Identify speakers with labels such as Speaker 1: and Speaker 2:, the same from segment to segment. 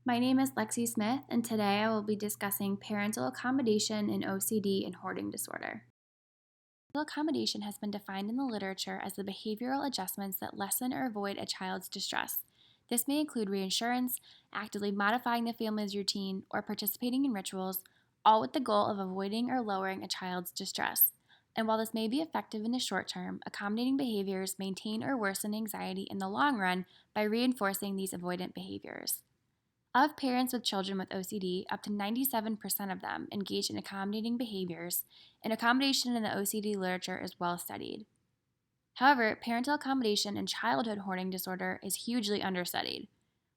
Speaker 1: My name is Lexi Smith, and today I will be discussing parental accommodation in OCD and hoarding disorder. Parental accommodation has been defined in the literature as the behavioral adjustments that lessen or avoid a child's distress. This may include reassurance, actively modifying the family's routine, or participating in rituals, all with the goal of avoiding or lowering a child's distress. And while this may be effective in the short term, accommodating behaviors maintain or worsen anxiety in the long run by reinforcing these avoidant behaviors. Of parents with children with OCD, up to 97% of them engage in accommodating behaviors, and accommodation in the OCD literature is well studied. However, parental accommodation in childhood hoarding disorder is hugely understudied.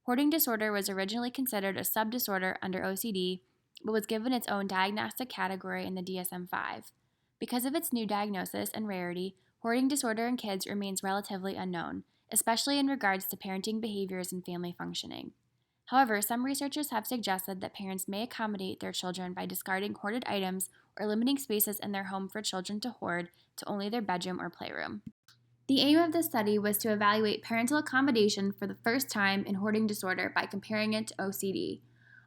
Speaker 1: Hoarding disorder was originally considered a subdisorder under OCD, but was given its own diagnostic category in the DSM 5. Because of its new diagnosis and rarity, hoarding disorder in kids remains relatively unknown, especially in regards to parenting behaviors and family functioning. However, some researchers have suggested that parents may accommodate their children by discarding hoarded items or limiting spaces in their home for children to hoard to only their bedroom or playroom. The aim of this study was to evaluate parental accommodation for the first time in hoarding disorder by comparing it to OCD.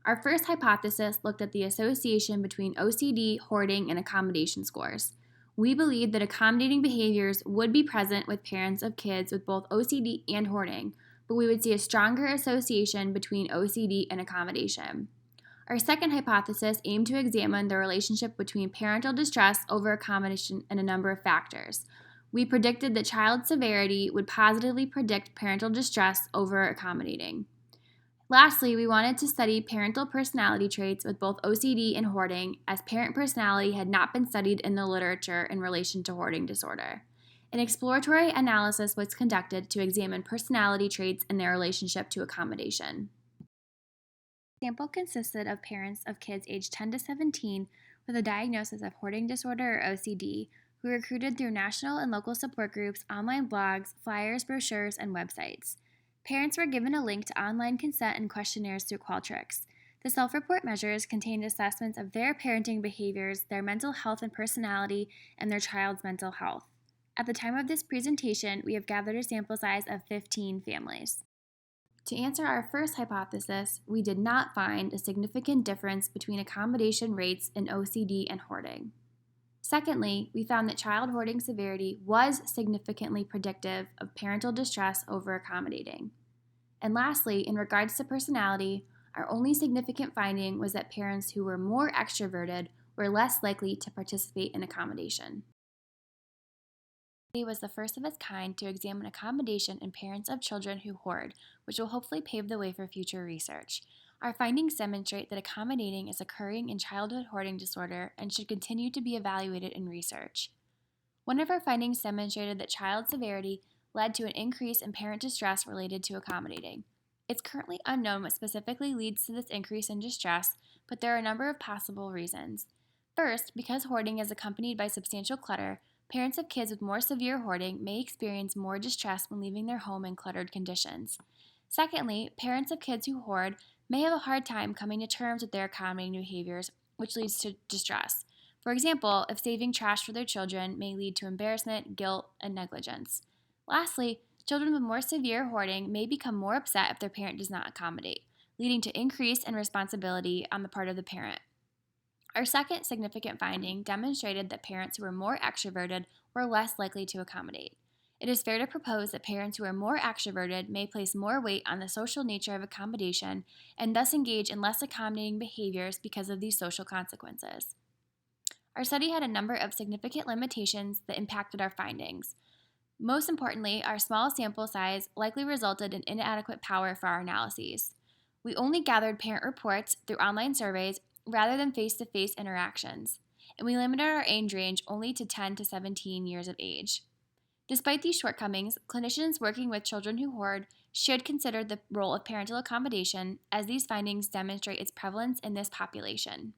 Speaker 1: Our first hypothesis looked at the association between OCD, hoarding, and accommodation scores. We believed that accommodating behaviors would be present with parents of kids with both OCD and hoarding, but we would see a stronger association between OCD and accommodation. Our second hypothesis aimed to examine the relationship between parental distress over accommodation and a number of factors. We predicted that child severity would positively predict parental distress over accommodating. Lastly, we wanted to study parental personality traits with both OCD and hoarding, as parent personality had not been studied in the literature in relation to hoarding disorder. An exploratory analysis was conducted to examine personality traits and their relationship to accommodation. The sample consisted of parents of kids aged 10 to 17 with a diagnosis of hoarding disorder or OCD, who recruited through national and local support groups, online blogs, flyers, brochures, and websites. Parents were given a link to online consent and questionnaires through Qualtrics. The self-report measures contained assessments of their parenting behaviors, their mental health and personality, and their child's mental health. At the time of this presentation, we have gathered a sample size of 15 families. To answer our first hypothesis, we did not find a significant difference between accommodation rates in OCD and hoarding. Secondly, we found that child hoarding severity was significantly predictive of parental distress over accommodating. And lastly, in regards to personality, our only significant finding was that parents who were more extroverted were less likely to participate in accommodation. This study was the first of its kind to examine accommodation in parents of children who hoard, which will hopefully pave the way for future research. Our findings demonstrate that accommodating is occurring in childhood hoarding disorder and should continue to be evaluated in research. One of our findings demonstrated that child severity led to an increase in parent distress related to accommodating. It's currently unknown what specifically leads to this increase in distress, but there are a number of possible reasons. First, because hoarding is accompanied by substantial clutter, parents of kids with more severe hoarding may experience more distress when leaving their home in cluttered conditions. Secondly, parents of kids who hoard may have a hard time coming to terms with their accommodating behaviors, which leads to distress. For example, if saving trash for their children may lead to embarrassment, guilt, and negligence. Lastly, children with more severe hoarding may become more upset if their parent does not accommodate, leading to increase in responsibility on the part of the parent. Our second significant finding demonstrated that parents who were more extroverted were less likely to accommodate. It is fair to propose that parents who are more extroverted may place more weight on the social nature of accommodation and thus engage in less accommodating behaviors because of these social consequences. Our study had a number of significant limitations that impacted our findings. Most importantly, our small sample size likely resulted in inadequate power for our analyses. We only gathered parent reports through online surveys rather than face-to-face interactions, and we limited our age range only to 10 to 17 years of age. Despite these shortcomings, clinicians working with children who hoard should consider the role of parental accommodation, as these findings demonstrate its prevalence in this population.